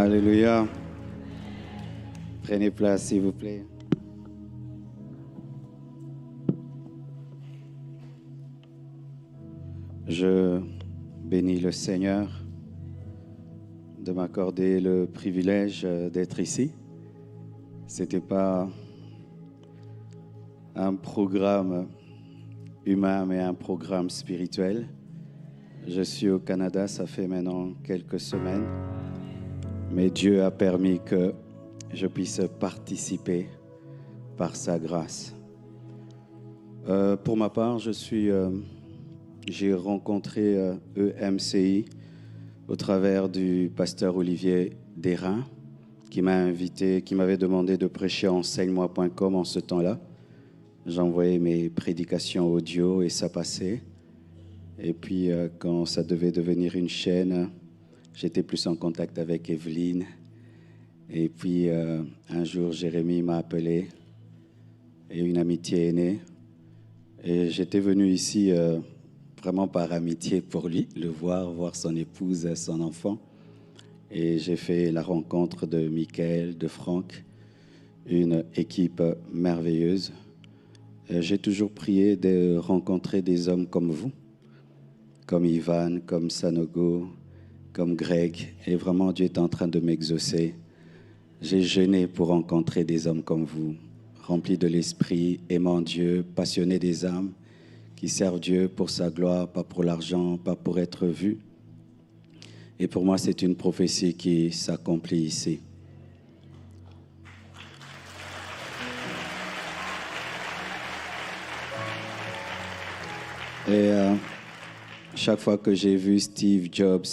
Alléluia. Prenez place, s'il vous plaît. Je bénis le Seigneur de m'accorder le privilège d'être ici. Ce n'était pas un programme humain, mais un programme spirituel. Je suis au Canada, ça fait maintenant quelques semaines, mais Dieu a permis que je puisse participer par sa grâce. Pour ma part, j'ai rencontré EMCI au travers du pasteur Olivier Desreins qui m'a invité, qui m'avait demandé de prêcher enseigne-moi.com en ce temps-là. J'envoyais mes prédications audio et ça passait. Et puis quand ça devait devenir une chaîne, j'étais plus en contact avec Evelyne. Et puis un jour, Jérémie m'a appelé et une amitié est née. Et j'étais venu ici vraiment par amitié pour lui, le voir son épouse, son enfant. Et j'ai fait la rencontre de Michael, de Franck, une équipe merveilleuse. J'ai toujours prié de rencontrer des hommes comme vous, comme Ivan, comme Sanogo, comme Greg. Et vraiment, Dieu est en train de m'exaucer. J'ai jeûné pour rencontrer des hommes comme vous, remplis de l'esprit, aimant Dieu, passionnés des âmes, qui servent Dieu pour sa gloire, pas pour l'argent, pas pour être vus. Et pour moi, c'est une prophétie qui s'accomplit ici. Et chaque fois que j'ai vu Steve Jobs,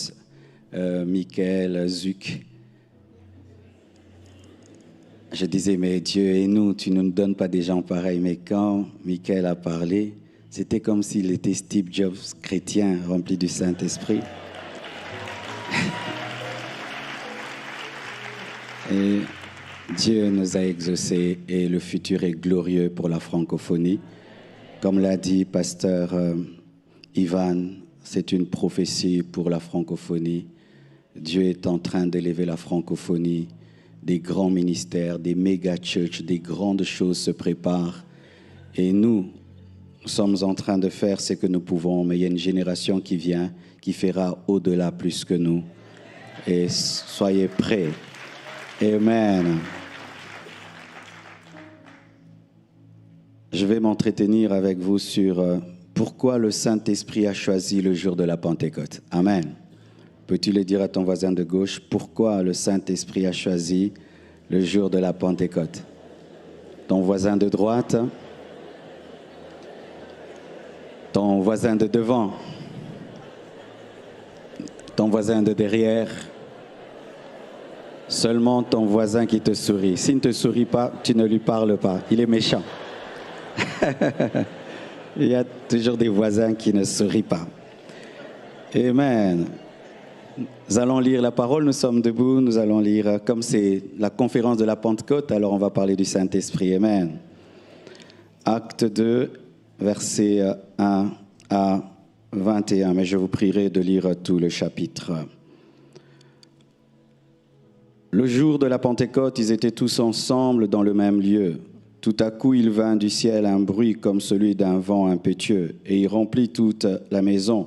Michael, Zuck, je disais, mais Dieu et nous, tu ne nous donnes pas des gens pareils. Mais quand Michael a parlé, c'était comme s'il était Steve Jobs chrétien, rempli du Saint-Esprit. Et Dieu nous a exaucés et le futur est glorieux pour la francophonie. Comme l'a dit pasteur Ivan, c'est une prophétie pour la francophonie. Dieu est en train d'élever la francophonie. Des grands ministères, des méga-churches, des grandes choses se préparent. Et nous sommes en train de faire ce que nous pouvons, mais il y a une génération qui vient, qui fera au-delà plus que nous. Et soyez prêts. Amen. Je vais m'entretenir avec vous sur pourquoi le Saint-Esprit a choisi le jour de la Pentecôte. Amen. Peux-tu le dire à ton voisin de gauche, pourquoi le Saint-Esprit a choisi le jour de la Pentecôte? Ton voisin de droite, ton voisin de devant, ton voisin de derrière, seulement ton voisin qui te sourit. S'il ne te sourit pas, tu ne lui parles pas. Il est méchant. Il y a toujours des voisins qui ne sourient pas. Amen. Nous allons lire la parole, nous sommes debout, nous allons lire, comme c'est la conférence de la Pentecôte, alors on va parler du Saint-Esprit. Amen. Acte 2, versets 1 à 21, mais je vous prierai de lire tout le chapitre. Le jour de la Pentecôte, ils étaient tous ensemble dans le même lieu. Tout à coup, il vint du ciel un bruit comme celui d'un vent impétueux, et il remplit toute la maison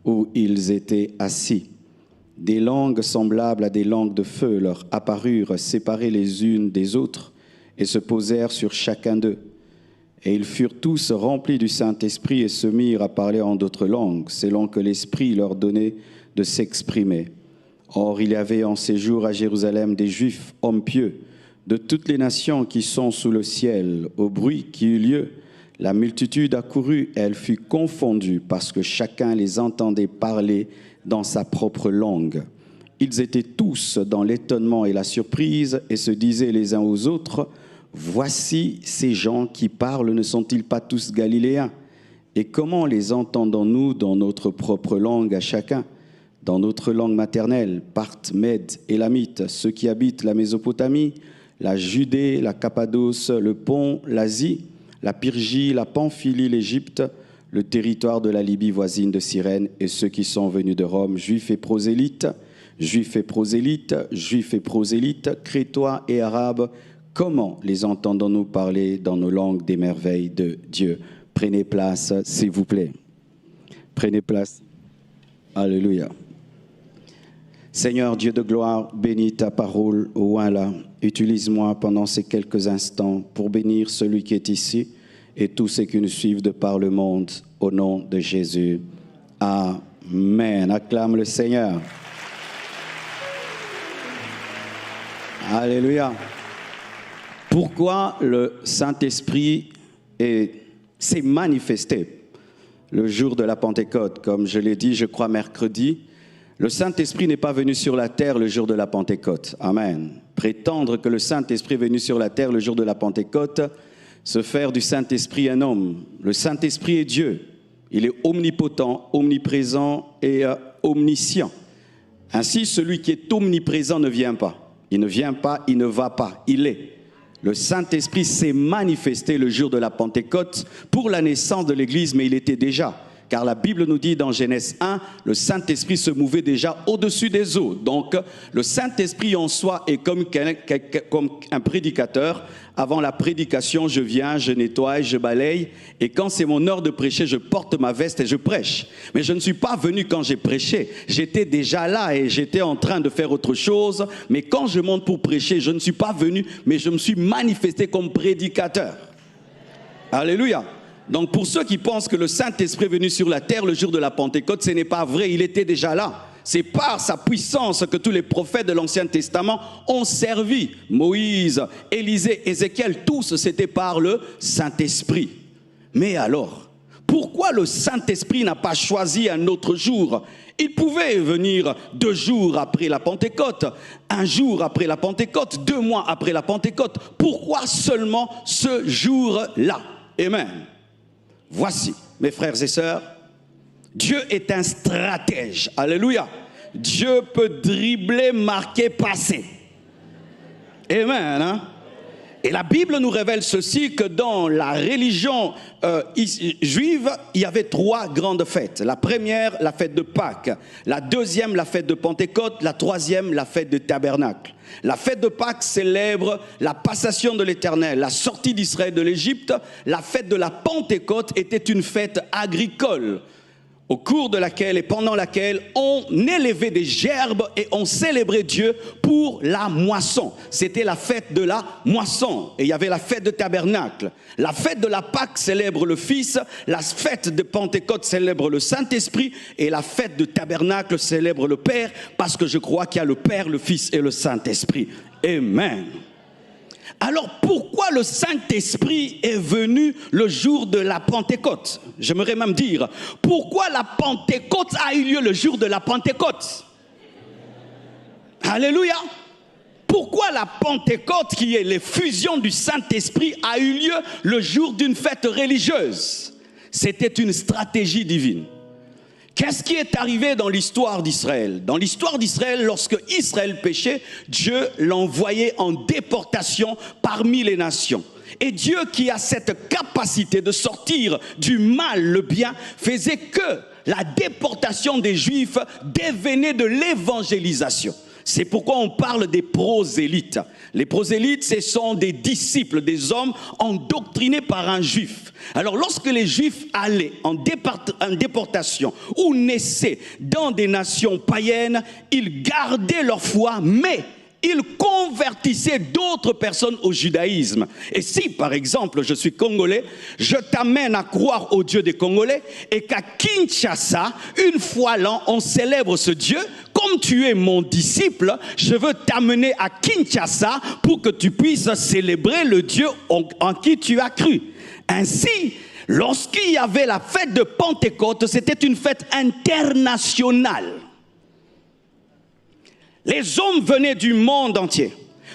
où ils étaient assis. Des langues semblables à des langues de feu leur apparurent, séparées les unes des autres, et se posèrent sur chacun d'eux. Et ils furent tous remplis du Saint-Esprit et se mirent à parler en d'autres langues, selon que l'Esprit leur donnait de s'exprimer. Or, il y avait en ces jours à Jérusalem des Juifs, hommes pieux, de toutes les nations qui sont sous le ciel. Au bruit qui eut lieu, la multitude accourut, et elle fut confondue, parce que chacun les entendait parler dans sa propre langue. Ils étaient tous dans l'étonnement et la surprise, et se disaient les uns aux autres, « Voici ces gens qui parlent, ne sont-ils pas tous galiléens? Et comment les entendons-nous dans notre propre langue à chacun? Dans notre langue maternelle, Parthes, Mèdes, Élamites, ceux qui habitent la Mésopotamie, la Judée, la Cappadoce, le Pont, l'Asie, la Pyrgie, la Pamphylie, l'Égypte, le territoire de la Libye voisine de Cyrène, et ceux qui sont venus de Rome, juifs et prosélytes, juifs et prosélytes, crétois et arabes, comment les entendons-nous parler dans nos langues des merveilles de Dieu? Prenez place, s'il vous plaît. Prenez place. Alléluia. Seigneur Dieu de gloire, bénis ta parole, voilà. Utilise-moi pendant ces quelques instants pour bénir celui qui est ici et tous ceux qui nous suivent de par le monde, au nom de Jésus. Amen. Acclame le Seigneur. Alléluia. Pourquoi le Saint-Esprit s'est manifesté le jour de la Pentecôte? Comme je l'ai dit, je crois mercredi, le Saint-Esprit n'est pas venu sur la terre le jour de la Pentecôte. Amen. Prétendre que le Saint-Esprit est venu sur la terre le jour de la Pentecôte, se faire du Saint-Esprit un homme. Le Saint-Esprit est Dieu. Il est omnipotent, omniprésent et omniscient. Ainsi, celui qui est omniprésent ne vient pas. Il ne vient pas, il ne va pas, il est. Le Saint-Esprit s'est manifesté le jour de la Pentecôte pour la naissance de l'Église, mais il était déjà. Car la Bible nous dit dans Genèse 1, le Saint-Esprit se mouvait déjà au-dessus des eaux. Donc, le Saint-Esprit en soi est comme un prédicateur. Avant la prédication, je viens, je nettoie, je balaye. Et quand c'est mon heure de prêcher, je porte ma veste et je prêche. Mais je ne suis pas venu quand j'ai prêché. J'étais déjà là et j'étais en train de faire autre chose. Mais quand je monte pour prêcher, je ne suis pas venu, mais je me suis manifesté comme prédicateur. Alléluia. Donc pour ceux qui pensent que le Saint-Esprit est venu sur la terre le jour de la Pentecôte, ce n'est pas vrai, il était déjà là. C'est par sa puissance que tous les prophètes de l'Ancien Testament ont servi. Moïse, Élisée, Ézéchiel, tous c'était par le Saint-Esprit. Mais alors, pourquoi le Saint-Esprit n'a pas choisi un autre jour? Il pouvait venir 2 jours après la Pentecôte, 1 jour après la Pentecôte, 2 mois après la Pentecôte. Pourquoi seulement ce jour-là? Amen. Voici, mes frères et sœurs, Dieu est un stratège. Alléluia. Dieu peut dribbler, marquer, passer. Amen. Hein? Et la Bible nous révèle ceci, que dans la religion juive, il y avait 3 grandes fêtes. La première, la fête de Pâques. La deuxième, la fête de Pentecôte. La troisième, la fête de Tabernacle. La fête de Pâques célèbre la passation de l'Éternel, la sortie d'Israël de l'Égypte. La fête de la Pentecôte était une fête agricole, au cours de laquelle et pendant laquelle on élevait des gerbes et on célébrait Dieu pour la moisson. C'était la fête de la moisson. Et il y avait la fête de Tabernacle. La fête de la Pâque célèbre le Fils, la fête de Pentecôte célèbre le Saint-Esprit et la fête de Tabernacle célèbre le Père, parce que je crois qu'il y a le Père, le Fils et le Saint-Esprit. Amen. Alors pourquoi le Saint-Esprit est venu le jour de la Pentecôte? J'aimerais même dire, pourquoi la Pentecôte a eu lieu le jour de la Pentecôte? Alléluia. Pourquoi la Pentecôte, qui est l'effusion du Saint-Esprit, a eu lieu le jour d'une fête religieuse? C'était une stratégie divine. Qu'est-ce qui est arrivé dans l'histoire d'Israël? Dans l'histoire d'Israël, lorsque Israël péchait, Dieu l'envoyait en déportation parmi les nations. Et Dieu, qui a cette capacité de sortir du mal le bien, faisait que la déportation des Juifs devenait de l'évangélisation. C'est pourquoi on parle des prosélytes. Les prosélytes, ce sont des disciples, des hommes endoctrinés par un juif. Alors lorsque les juifs allaient en déportation ou naissaient dans des nations païennes, ils gardaient leur foi, mais ils convertissaient d'autres personnes au judaïsme. Et si, par exemple, je suis congolais, je t'amène à croire au Dieu des Congolais et qu'à Kinshasa, une fois l'an, on célèbre ce Dieu, comme tu es mon disciple, je veux t'amener à Kinshasa pour que tu puisses célébrer le Dieu en qui tu as cru. Ainsi, lorsqu'il y avait la fête de Pentecôte, c'était une fête internationale. Les hommes venaient du monde entier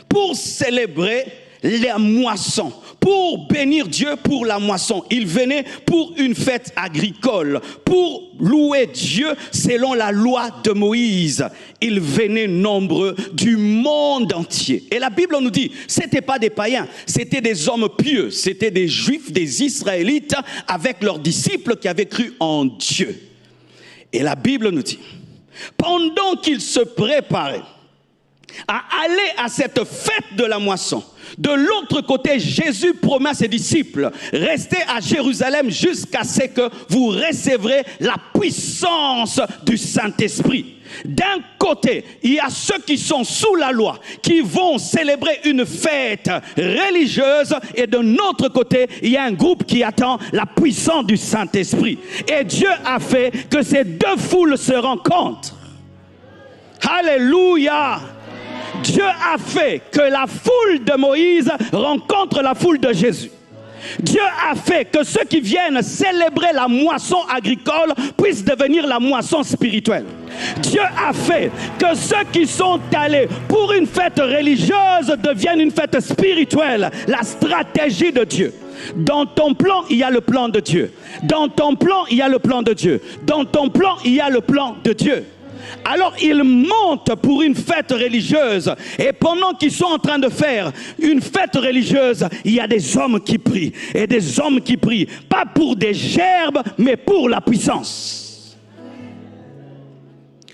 pour célébrer la moisson, pour bénir Dieu pour la moisson. Ils venaient pour une fête agricole, pour louer Dieu selon la loi de Moïse. Ils venaient nombreux du monde entier. Et la Bible nous dit, ce n'étaient pas des païens, c'était des hommes pieux, c'était des Juifs, des Israélites avec leurs disciples qui avaient cru en Dieu. Et la Bible nous dit pendant qu'ils se préparaient à aller à cette fête de la moisson, de l'autre côté, Jésus promet à ses disciples, restez à Jérusalem jusqu'à ce que vous recevrez la puissance du Saint-Esprit. D'un côté, il y a ceux qui sont sous la loi, qui vont célébrer une fête religieuse, et de notre côté, il y a un groupe qui attend la puissance du Saint-Esprit. Et Dieu a fait que ces deux foules se rencontrent. Alléluia! Dieu a fait que la foule de Moïse rencontre la foule de Jésus. Dieu a fait que ceux qui viennent célébrer la moisson agricole puissent devenir la moisson spirituelle. Dieu a fait que ceux qui sont allés pour une fête religieuse deviennent une fête spirituelle. La stratégie de Dieu. Dans ton plan, il y a le plan de Dieu. Dans ton plan, il y a le plan de Dieu. Dans ton plan, il y a le plan de Dieu. Alors ils montent pour une fête religieuse, et pendant qu'ils sont en train de faire une fête religieuse, il y a des hommes qui prient, et des hommes qui prient, pas pour des gerbes, mais pour la puissance.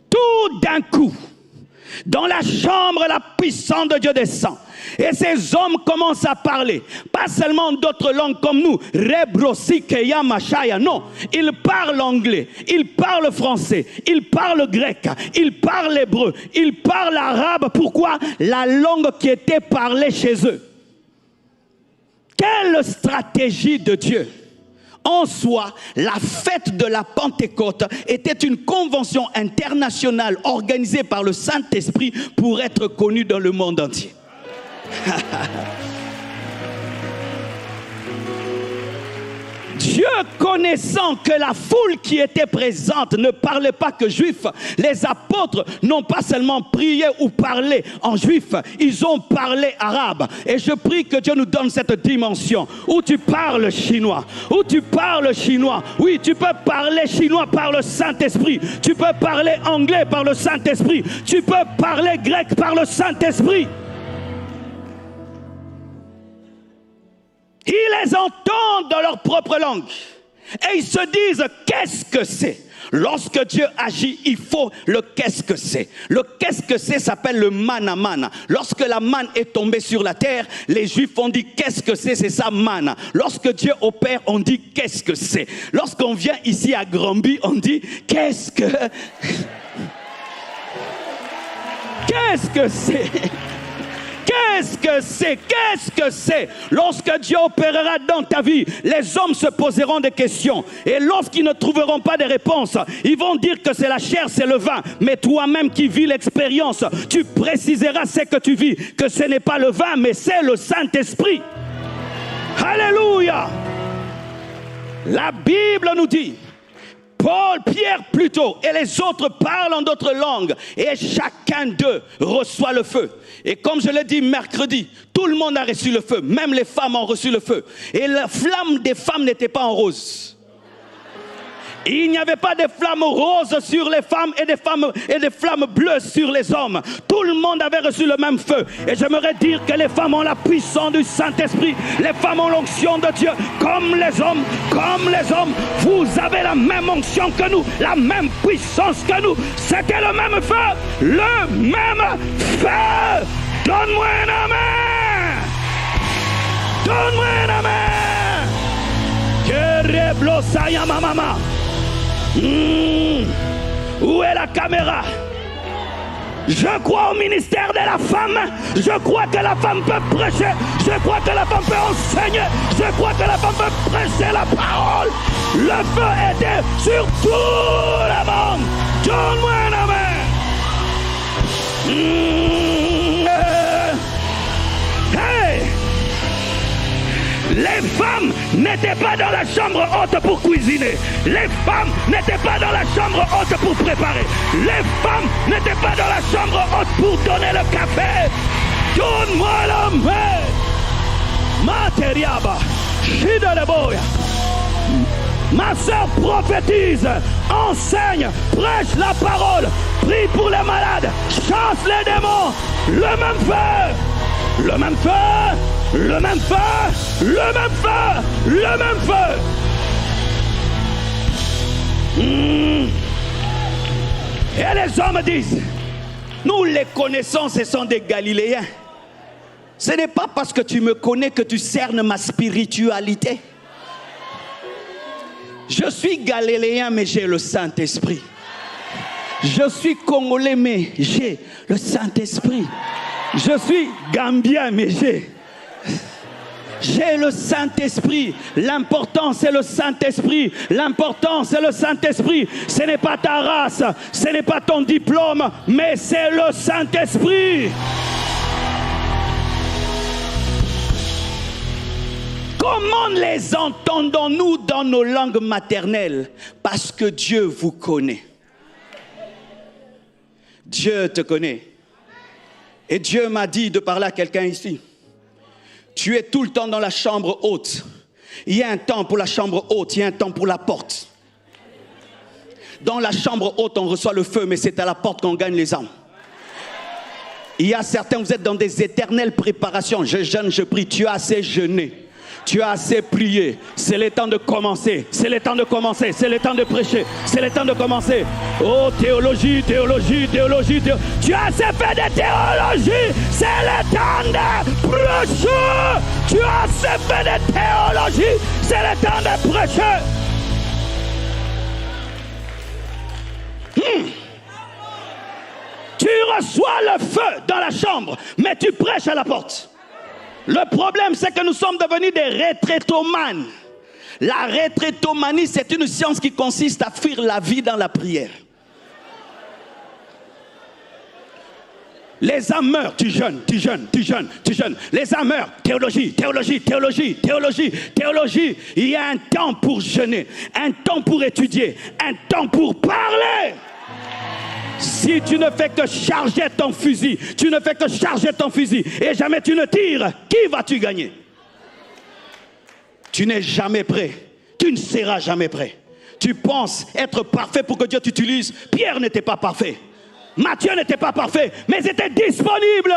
Tout d'un coup, dans la chambre, la puissance de Dieu descend. Et ces hommes commencent à parler, pas seulement d'autres langues comme nous, non, ils parlent anglais, ils parlent français, ils parlent grec, ils parlent hébreu, ils parlent arabe. Pourquoi? La langue qui était parlée chez eux. Quelle stratégie de Dieu! En soi, la fête de la Pentecôte était une convention internationale organisée par le Saint-Esprit pour être connue dans le monde entier. Dieu, connaissant que la foule qui était présente ne parlait pas que juif, les apôtres n'ont pas seulement prié ou parlé en juif, ils ont parlé arabe. Et je prie que Dieu nous donne cette dimension où tu parles chinois, où tu parles chinois. Oui, tu peux parler chinois par le Saint-Esprit, tu peux parler anglais par le Saint-Esprit, tu peux parler grec par le Saint-Esprit. Ils les entendent dans leur propre langue. Et ils se disent, qu'est-ce que c'est? Lorsque Dieu agit, il faut le qu'est-ce que c'est. Le qu'est-ce que c'est s'appelle le mana mana. Lorsque la manne est tombée sur la terre, les Juifs ont dit qu'est-ce que c'est? C'est ça mana. Lorsque Dieu opère, on dit qu'est-ce que c'est. Lorsqu'on vient ici à Granby, on dit qu'est-ce que... Qu'est-ce que c'est? Qu'est-ce que c'est? Qu'est-ce que c'est? Lorsque Dieu opérera dans ta vie, les hommes se poseront des questions. Et lorsqu'ils ne trouveront pas de réponses, ils vont dire que c'est la chair, c'est le vin. Mais toi-même qui vis l'expérience, tu préciseras ce que tu vis, que ce n'est pas le vin, mais c'est le Saint-Esprit. Alléluia! La Bible nous dit, Paul, Pierre plutôt, et les autres parlent en d'autres langues, et chacun d'eux reçoit le feu. Et comme je l'ai dit mercredi, tout le monde a reçu le feu, même les femmes ont reçu le feu. Et la flamme des femmes n'était pas en rose. Il n'y avait pas de flammes roses sur les femmes et des flammes bleues sur les hommes. Tout le monde avait reçu le même feu. Et j'aimerais dire que les femmes ont la puissance du Saint-Esprit. Les femmes ont l'onction de Dieu. Comme les hommes, vous avez la même onction que nous, la même puissance que nous. C'était le même feu, le même feu. Donne-moi un amen. Donne-moi un amen. Que reblossaya ma maman. Où est la caméra? Je crois au ministère de la femme. Je crois que la femme peut prêcher. Je crois que la femme peut enseigner. Je crois que la femme peut prêcher la parole. Le feu était sur tout le monde. Donne-moi un amen. Hey! Les femmes n'étaient pas dans la chambre haute pour cuisiner. Les femmes n'étaient pas dans la chambre haute pour préparer. Les femmes n'étaient pas dans la chambre haute pour donner le café. Donne-moi la main. Materiaba. Shidaleboya. Ma soeur prophétise, enseigne, prêche la parole, prie pour les malades, chasse les démons. Le même feu. Le même feu. Le même feu, le même feu, le même feu. Et les hommes disent, nous les connaissons, ce sont des Galiléens. Ce n'est pas parce que tu me connais que tu cernes ma spiritualité. Je suis Galiléen, mais j'ai le Saint-Esprit. Je suis Congolais, mais j'ai le Saint-Esprit. Je suis Gambien, mais j'ai le Saint-Esprit. L'important, c'est le Saint-Esprit. L'important, c'est le Saint-Esprit. Ce n'est pas ta race, ce n'est pas ton diplôme, mais c'est le Saint-Esprit. Comment les entendons-nous dans nos langues maternelles? Parce que Dieu vous connaît. Dieu te connaît. Et Dieu m'a dit de parler à quelqu'un ici. Tu es tout le temps dans la chambre haute. Il y a un temps pour la chambre haute, il y a un temps pour la porte. Dans la chambre haute, on reçoit le feu, mais c'est à la porte qu'on gagne les âmes. Il y a certains, vous êtes dans des éternelles préparations. Je jeûne, je prie. Tu as assez jeûné. Tu as assez prié. C'est le temps de commencer. C'est le temps de commencer. C'est le temps de prêcher. C'est le temps de commencer. Oh, théologie, théologie, théologie, théologie. Tu as assez fait de théologie. C'est le temps de prêcher. Tu as assez fait de théologie. C'est le temps de prêcher. Tu reçois le feu dans la chambre, mais tu prêches à la porte. Le problème, c'est que nous sommes devenus des retraitomanes. La retraitomanie, c'est une science qui consiste à fuir la vie dans la prière. Les âmes meurent, tu jeûnes, tu jeûnes, tu jeûnes, tu jeûnes. Les âmes meurent, théologie, théologie, théologie, théologie, théologie. Il y a un temps pour jeûner, un temps pour étudier, un temps pour parler. Si tu ne fais que charger ton fusil, tu ne fais que charger ton fusil et jamais tu ne tires, qui vas-tu gagner? Tu n'es jamais prêt. Tu ne seras jamais prêt. Tu penses être parfait pour que Dieu t'utilise. Pierre n'était pas parfait. Matthieu n'était pas parfait, mais il était disponible.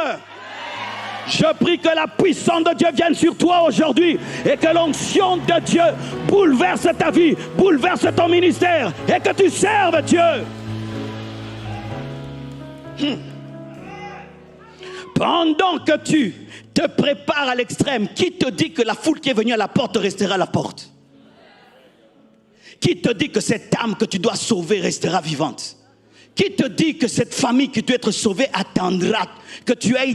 Je prie que la puissance de Dieu vienne sur toi aujourd'hui et que l'onction de Dieu bouleverse ta vie, bouleverse ton ministère et que tu serves Dieu. Pendant que tu te prépares à l'extrême, qui te dit que la foule qui est venue à la porte restera à la porte? Qui te dit que cette âme que tu dois sauver restera vivante? Qui te dit que cette famille qui doit être sauvée attendra que tu aies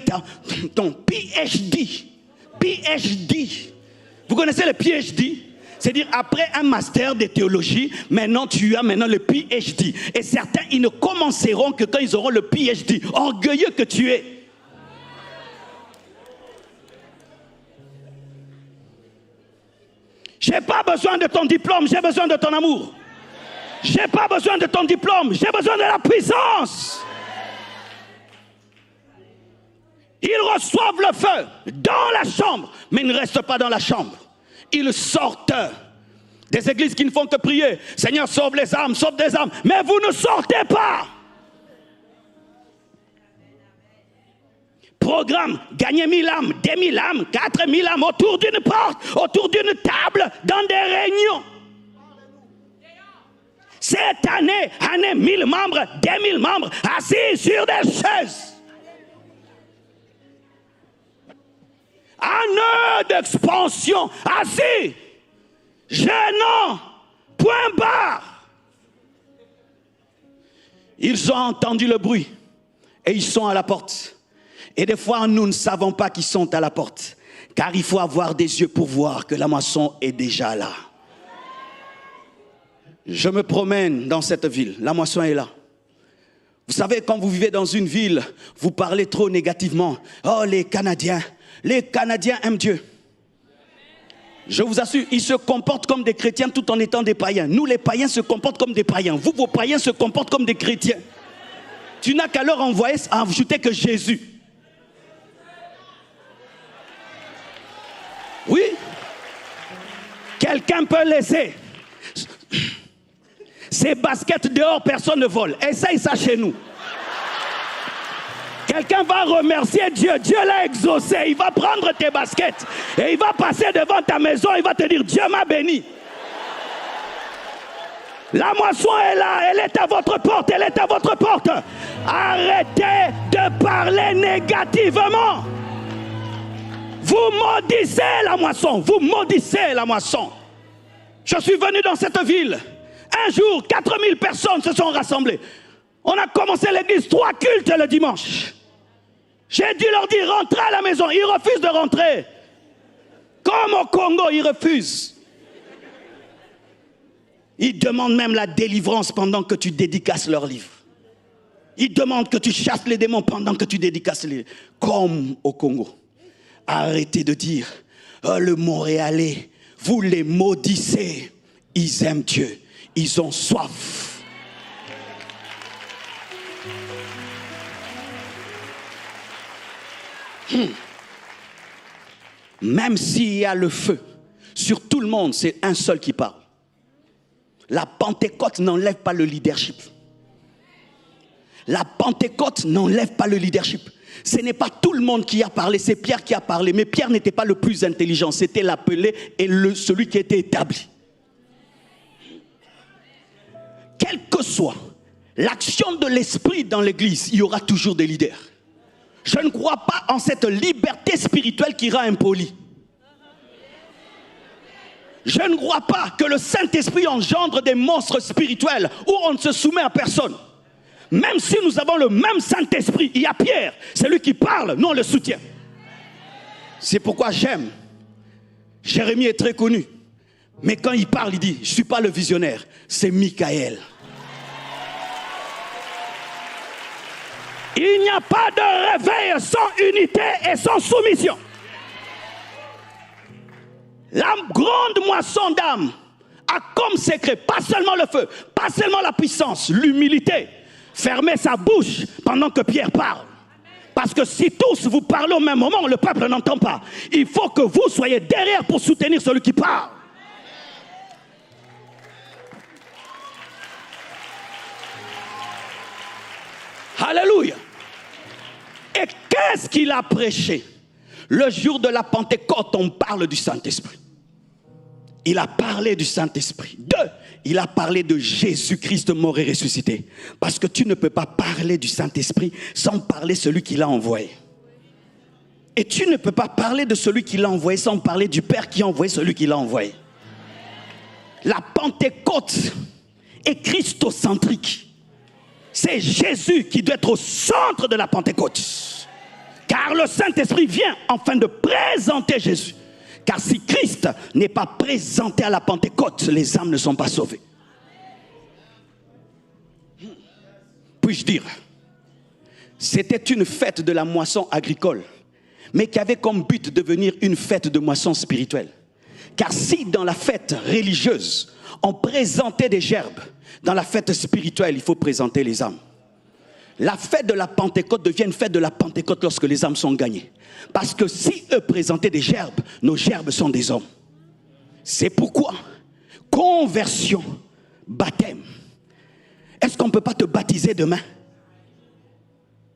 ton PhD? PhD. Vous connaissez le PhD? C'est-à-dire, après un master de théologie, maintenant tu as le PhD. Et certains, ils ne commenceront que quand ils auront le PhD. Orgueilleux que tu es. Je n'ai pas besoin de ton diplôme, j'ai besoin de ton amour. Je n'ai pas besoin de ton diplôme, j'ai besoin de la puissance. Ils reçoivent le feu dans la chambre, mais ils ne restent pas dans la chambre. Ils sortent des églises qui ne font que prier. Seigneur, sauve les âmes, sauve des âmes. Mais vous ne sortez pas. Programme, gagner 1000 âmes, 2000 âmes, 4000 âmes autour d'une porte, autour d'une table, dans des réunions. Cette année, 1000 membres, 2000 membres, assis sur des chaises. Un heure d'expansion, assis, gênant, point barre. Ils ont entendu le bruit et ils sont à la porte. Et des fois, nous ne savons pas qu'ils sont à la porte, car il faut avoir des yeux pour voir que la moisson est déjà là. Je me promène dans cette ville, la moisson est là. Vous savez, quand vous vivez dans une ville, vous parlez trop négativement. Oh, les Canadiens aiment Dieu. Je vous assure, ils se comportent comme des chrétiens tout en étant des païens. Nous, les païens, se comportent comme des païens. Vous, vos païens, se comportent comme des chrétiens. Tu n'as qu'à leur ajouter que Jésus. Oui. Quelqu'un peut laisser ses baskets dehors, personne ne vole. Essaye ça chez nous. Quelqu'un va remercier Dieu. Dieu l'a exaucé. Il va prendre tes baskets et il va passer devant ta maison. Il va te dire, Dieu m'a béni. La moisson est là, elle est à votre porte, elle est à votre porte. Arrêtez de parler négativement. Vous maudissez la moisson, vous maudissez la moisson. Je suis venu dans cette ville. Un jour, 4000 personnes se sont rassemblées. On a commencé l'église, 3 cultes le dimanche. J'ai dû leur dire, rentrez à la maison. Ils refusent de rentrer. Comme au Congo, ils refusent. Ils demandent même la délivrance pendant que tu dédicaces leurs livres. Ils demandent que tu chasses les démons pendant que tu dédicaces les livres. Comme au Congo. Arrêtez de dire, oh, le Montréalais, vous les maudissez. Ils aiment Dieu. Ils ont soif. Même s'il y a le feu sur tout le monde, c'est un seul qui parle. La Pentecôte n'enlève pas le leadership. La Pentecôte n'enlève pas le leadership. Ce n'est pas tout le monde qui a parlé, c'est Pierre qui a parlé. Mais Pierre n'était pas le plus intelligent, c'était l'appelé et celui qui était établi. Quelle que soit l'action de l'esprit dans l'église, il y aura toujours des leaders. Je ne crois pas en cette liberté spirituelle qui rend impoli. Je ne crois pas que le Saint-Esprit engendre des monstres spirituels où on ne se soumet à personne. Même si nous avons le même Saint-Esprit, il y a Pierre, c'est lui qui parle, nous on le soutient. C'est pourquoi j'aime. Jérémie est très connu. Mais quand il parle, il dit, je ne suis pas le visionnaire, c'est Michaël. Il n'y a pas de réveil sans unité et sans soumission. La grande moisson d'âme a comme secret, pas seulement le feu, pas seulement la puissance, l'humilité. Fermez sa bouche pendant que Pierre parle. Parce que si tous vous parlez au même moment, le peuple n'entend pas. Il faut que vous soyez derrière pour soutenir celui qui parle. Alléluia. Et qu'est-ce qu'il a prêché? Le jour de la Pentecôte, on parle du Saint-Esprit. Il a parlé du Saint-Esprit. 2, il a parlé de Jésus-Christ mort et ressuscité. Parce que tu ne peux pas parler du Saint-Esprit sans parler de celui qui l'a envoyé. Et tu ne peux pas parler de celui qui l'a envoyé sans parler du Père qui a envoyé celui qui l'a envoyé. La Pentecôte est christocentrique. C'est Jésus qui doit être au centre de la Pentecôte. Car le Saint-Esprit vient afin de présenter Jésus. Car si Christ n'est pas présenté à la Pentecôte, les âmes ne sont pas sauvées. Puis-je dire, c'était une fête de la moisson agricole, mais qui avait comme but de devenir une fête de moisson spirituelle. Car si dans la fête religieuse, on présentait des gerbes, dans la fête spirituelle, il faut présenter les âmes. La fête de la Pentecôte devient une fête de la Pentecôte lorsque les âmes sont gagnées. Parce que si eux présentaient des gerbes, nos gerbes sont des hommes. C'est pourquoi, conversion, baptême. Est-ce qu'on ne peut pas te baptiser demain?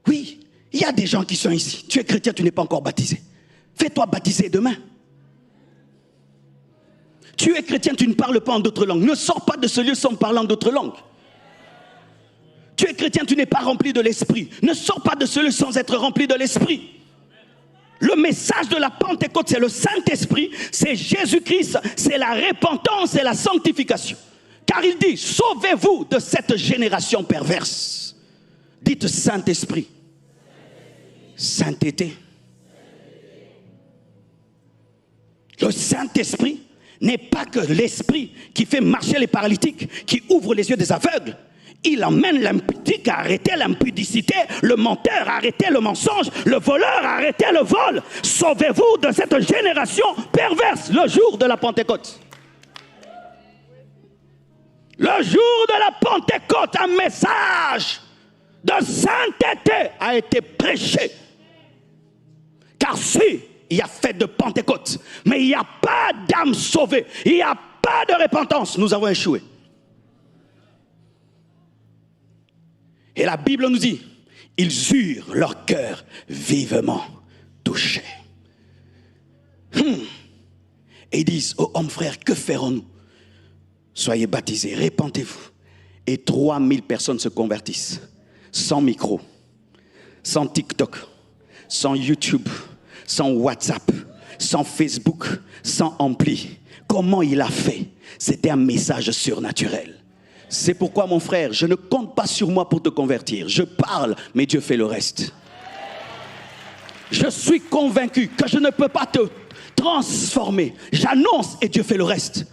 Oui, il y a des gens qui sont ici. Tu es chrétien, tu n'es pas encore baptisé. Fais-toi baptiser demain. Tu es chrétien, tu ne parles pas en d'autres langues. Ne sors pas de ce lieu sans parler en d'autres langues. Tu es chrétien, tu n'es pas rempli de l'esprit. Ne sors pas de ce lieu sans être rempli de l'esprit. Le message de la Pentecôte, c'est le Saint-Esprit, c'est Jésus-Christ, c'est la repentance et la sanctification. Car il dit, sauvez-vous de cette génération perverse. Dites Saint-Esprit, sainteté. Le Saint-Esprit n'est pas que l'esprit qui fait marcher les paralytiques, qui ouvre les yeux des aveugles. Il emmène l'impudique à arrêter l'impudicité, le menteur à arrêter le mensonge, le voleur à arrêter le vol. Sauvez-vous de cette génération perverse le jour de la Pentecôte. Le jour de la Pentecôte, un message de sainteté a été prêché. Car si il y a fête de Pentecôte, mais il n'y a pas d'âme sauvée, il n'y a pas de repentance, nous avons échoué. Et la Bible nous dit, ils eurent leur cœur vivement touché. Et ils disent, oh homme frère, que ferons-nous? Soyez baptisés, répandez-vous. Et 3000 personnes se convertissent. Sans micro, sans TikTok, sans YouTube, sans WhatsApp, sans Facebook, sans ampli. Comment il a fait? C'était un message surnaturel. C'est pourquoi, mon frère, je ne compte pas sur moi pour te convertir. Je parle, mais Dieu fait le reste. Je suis convaincu que je ne peux pas te transformer. J'annonce et Dieu fait le reste.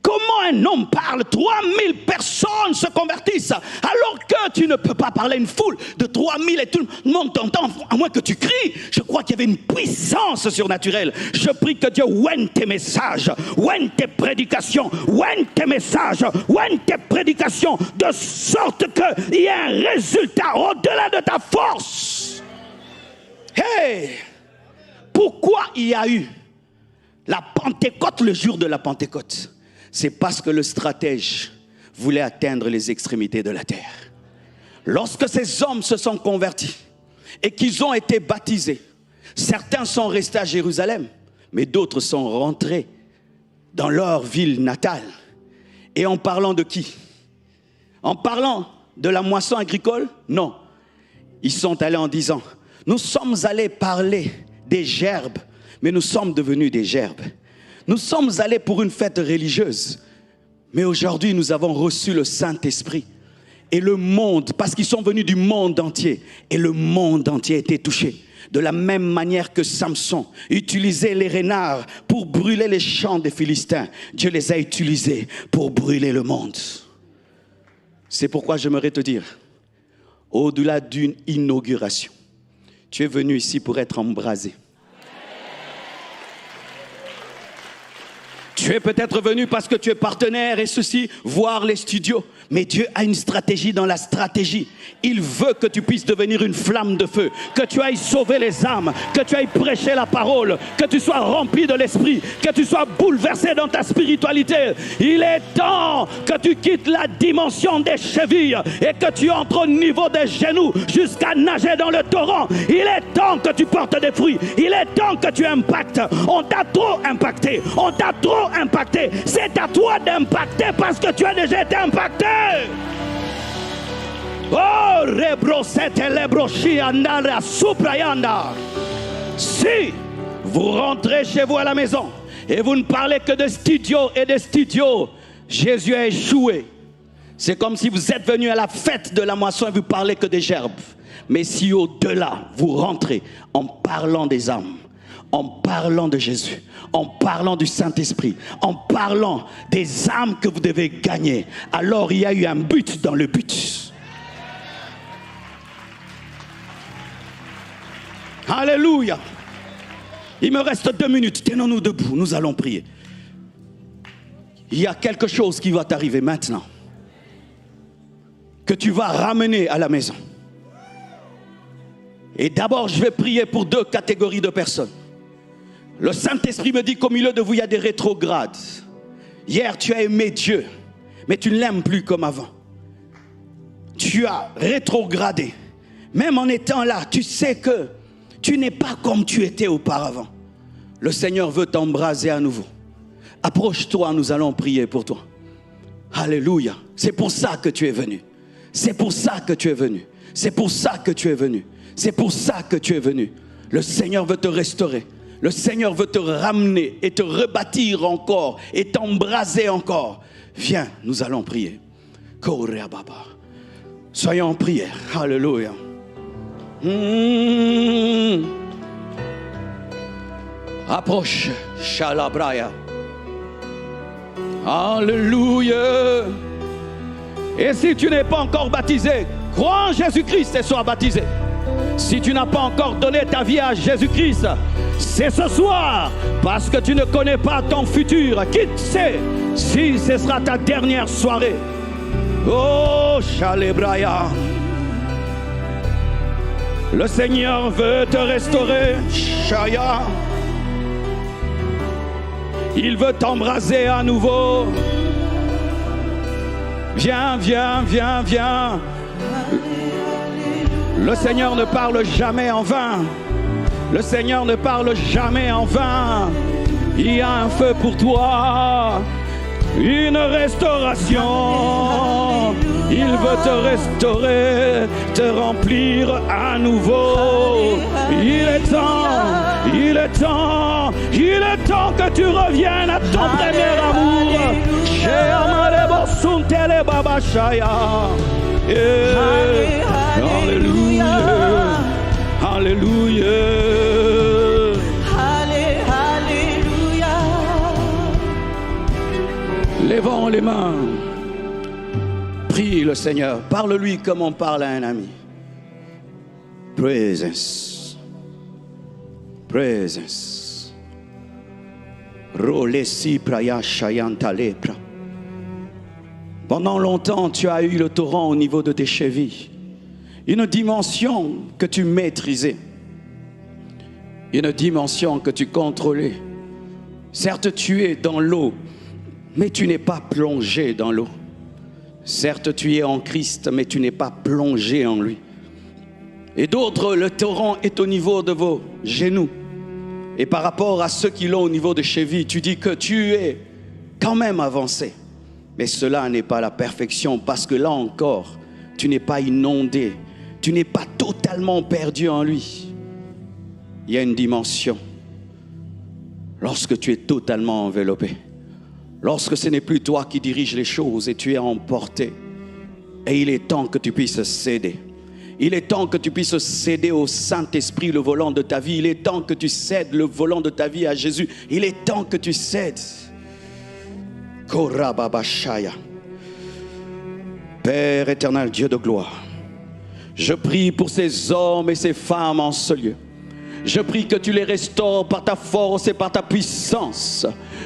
Comment un homme parle, 3000 personnes se convertissent, alors que tu ne peux pas parler à une foule de 3000 et tout le monde t'entend, à moins que tu cries. Je crois qu'il y avait une puissance surnaturelle. Je prie que Dieu ouine tes messages, ouine tes prédications, ouine tes messages, ouine tes prédications, de sorte qu'il y ait un résultat au-delà de ta force. Hey! Pourquoi il y a eu la Pentecôte le jour de la Pentecôte? C'est parce que le stratège voulait atteindre les extrémités de la terre. Lorsque ces hommes se sont convertis et qu'ils ont été baptisés, certains sont restés à Jérusalem, mais d'autres sont rentrés dans leur ville natale. Et en parlant de qui? En parlant de la moisson agricole? Non. Ils sont allés en disant, nous sommes allés parler des gerbes, mais nous sommes devenus des gerbes. Nous sommes allés pour une fête religieuse, mais aujourd'hui nous avons reçu le Saint-Esprit. Et le monde, parce qu'ils sont venus du monde entier, et le monde entier a été touché. De la même manière que Samson utilisait les renards pour brûler les champs des Philistins, Dieu les a utilisés pour brûler le monde. C'est pourquoi j'aimerais te dire, au-delà d'une inauguration, tu es venu ici pour être embrasé. Tu es peut-être venu parce que tu es partenaire et ceci, voir les studios. Mais Dieu a une stratégie dans la stratégie. Il veut que tu puisses devenir une flamme de feu, que tu ailles sauver les âmes, que tu ailles prêcher la parole, que tu sois rempli de l'esprit, que tu sois bouleversé dans ta spiritualité. Il est temps que tu quittes la dimension des chevilles et que tu entres au niveau des genoux jusqu'à nager dans le torrent. Il est temps que tu portes des fruits. Il est temps que tu impactes. On t'a trop impacté. On t'a trop impacté. C'est à toi d'impacter parce que tu as déjà été impacté. Oh, rebrosete lebroshi andara suprayanda. Si vous rentrez chez vous à la maison et vous ne parlez que de studio et de studio, Jésus a échoué. C'est comme si vous êtes venu à la fête de la moisson et vous parlez que des gerbes. Mais si au-delà vous rentrez en parlant des âmes, en parlant de Jésus, en parlant du Saint-Esprit, en parlant des âmes que vous devez gagner, alors il y a eu un but dans le but. Alléluia. Il me reste 2 minutes. Tenons-nous debout, nous allons prier. Il y a quelque chose qui va t'arriver maintenant, que tu vas ramener à la maison. Et d'abord, je vais prier pour 2 catégories de personnes. Le Saint-Esprit me dit qu'au milieu de vous, il y a des rétrogrades. Hier, tu as aimé Dieu, mais tu ne l'aimes plus comme avant. Tu as rétrogradé. Même en étant là, tu sais que tu n'es pas comme tu étais auparavant. Le Seigneur veut t'embraser à nouveau. Approche-toi, nous allons prier pour toi. Alléluia. C'est pour ça que tu es venu. C'est pour ça que tu es venu. C'est pour ça que tu es venu. C'est pour ça que tu es venu. Le Seigneur veut te restaurer. Le Seigneur veut te ramener et te rebâtir encore et t'embraser encore. Viens, nous allons prier. Soyons en prière. Alléluia. Approche. Shalabraya. Alléluia. Et si tu n'es pas encore baptisé, crois en Jésus-Christ et sois baptisé. Si tu n'as pas encore donné ta vie à Jésus-Christ, c'est ce soir, parce que tu ne connais pas ton futur. Qui sait si ce sera ta dernière soirée? Oh, Shalebraya. Le Seigneur veut te restaurer, Shaya. Il veut t'embraser à nouveau. Viens, viens, viens, viens. Le Seigneur ne parle jamais en vain. Le Seigneur ne parle jamais en vain. Il y a un feu pour toi. une restauration. Il veut te restaurer, te remplir à nouveau. Il est temps, il est temps, il est temps que tu reviennes à ton premier amour. Alléluia, alléluia, alléluia. Levons les mains. Prie le Seigneur, parle-lui comme on parle à un ami. Presence, presence. Rolesi praya shayanta lepra. Pendant longtemps, tu as eu le torrent au niveau de tes chevilles. Une dimension que tu maîtrisais. Une dimension que tu contrôlais. Certes, tu es dans l'eau, mais tu n'es pas plongé dans l'eau. Certes, tu es en Christ, mais tu n'es pas plongé en lui. Et d'autres, le torrent est au niveau de vos genoux. Et par rapport à ceux qui l'ont au niveau de cheville, tu dis que tu es quand même avancé. Mais cela n'est pas la perfection, parce que là encore, tu n'es pas inondé. Tu n'es pas totalement perdu en lui. Il y a une dimension. Lorsque tu es totalement enveloppé. Lorsque ce n'est plus toi qui dirige les choses et tu es emporté. Et il est temps que tu puisses céder. Il est temps que tu puisses céder au Saint-Esprit le volant de ta vie. Il est temps que tu cèdes le volant de ta vie à Jésus. Il est temps que tu cèdes. Korababashaya. Père éternel, Dieu de gloire, je prie pour ces hommes et ces femmes en ce lieu. Je prie que tu les restaures par ta force et par ta puissance.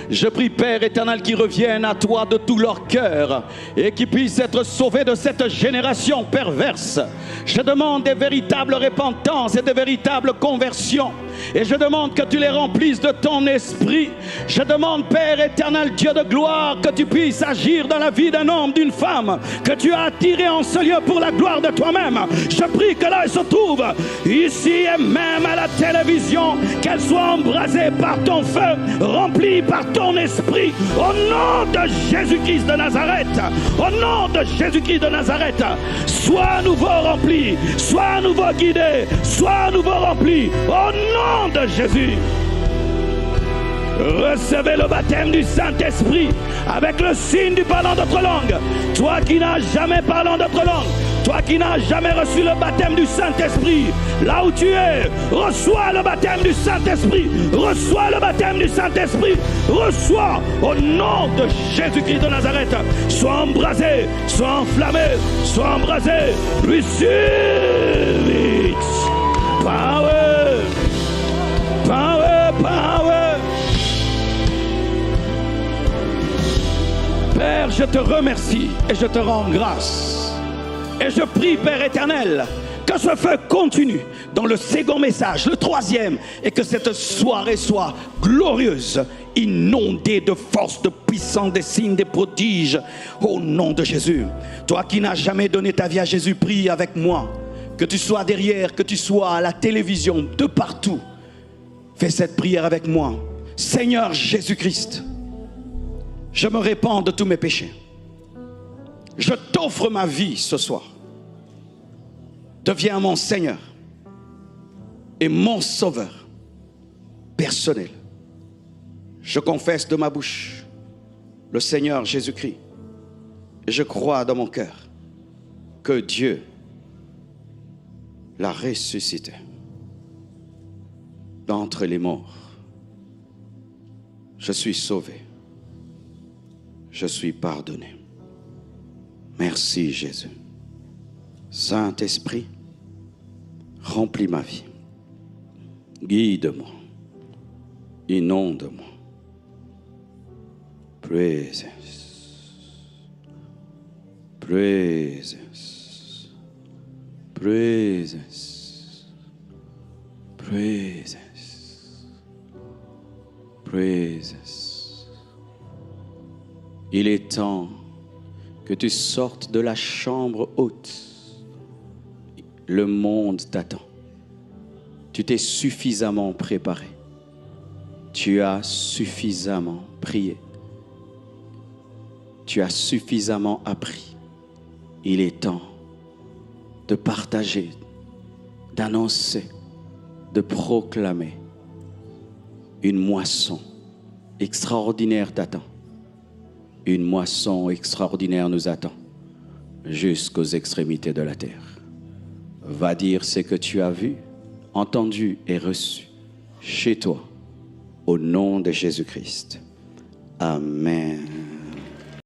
Je prie, Père éternel, qu'ils reviennent à toi de tout leur cœur et qu'ils puissent être sauvés de cette génération perverse. Je demande des véritables repentances et des véritables conversions. Et je demande que tu les remplisses de ton esprit. Je demande, Père éternel, Dieu de gloire, que tu puisses agir dans la vie d'un homme, d'une femme, que tu as attiré en ce lieu pour la gloire de toi-même. Je prie que là, elle se trouve ici et même à la télévision, qu'elle soit embrasée par ton feu, remplie par ton esprit. Au nom de Jésus-Christ de Nazareth, au nom de Jésus-Christ de Nazareth, sois à nouveau rempli, sois à nouveau guidé, sois à nouveau rempli. Au nom de Jésus. Recevez le baptême du Saint-Esprit avec le signe du parlant d'autres langues. Toi qui n'as jamais parlé en d'autres langues, toi qui n'as jamais reçu le baptême du Saint-Esprit, là où tu es, reçois le baptême du Saint-Esprit. Reçois le baptême du Saint-Esprit. Reçois au nom de Jésus-Christ de Nazareth. Sois embrasé, sois enflammé, sois embrasé. Receive it. Power, power, power. Père, je te remercie et je te rends grâce. Et je prie, Père éternel, que ce feu continue dans le second message, le troisième, et que cette soirée soit glorieuse, inondée de force, de puissance, des signes, des prodiges, au nom de Jésus. Toi qui n'as jamais donné ta vie à Jésus, prie avec moi. Que tu sois derrière, que tu sois à la télévision, de partout. Fais cette prière avec moi. Seigneur Jésus-Christ, je me répands de tous mes péchés. Je t'offre ma vie ce soir. Deviens mon Seigneur et mon Sauveur personnel. Je confesse de ma bouche le Seigneur Jésus-Christ et je crois dans mon cœur que Dieu l'a ressuscité d'entre les morts. Je suis sauvé. Je suis pardonné. Merci Jésus. Saint-Esprit, remplis ma vie. Guide-moi. Inonde-moi. Presence. Presence. Presence. Presence. Presence. Il est temps que tu sortes de la chambre haute. Le monde t'attend. Tu t'es suffisamment préparé. Tu as suffisamment prié. tu as suffisamment appris. Il est temps de partager, d'annoncer, de proclamer. Une moisson extraordinaire t'attend. Une moisson extraordinaire nous attend jusqu'aux extrémités de la terre. Va dire ce que tu as vu, entendu et reçu chez toi, au nom de Jésus-Christ. Amen.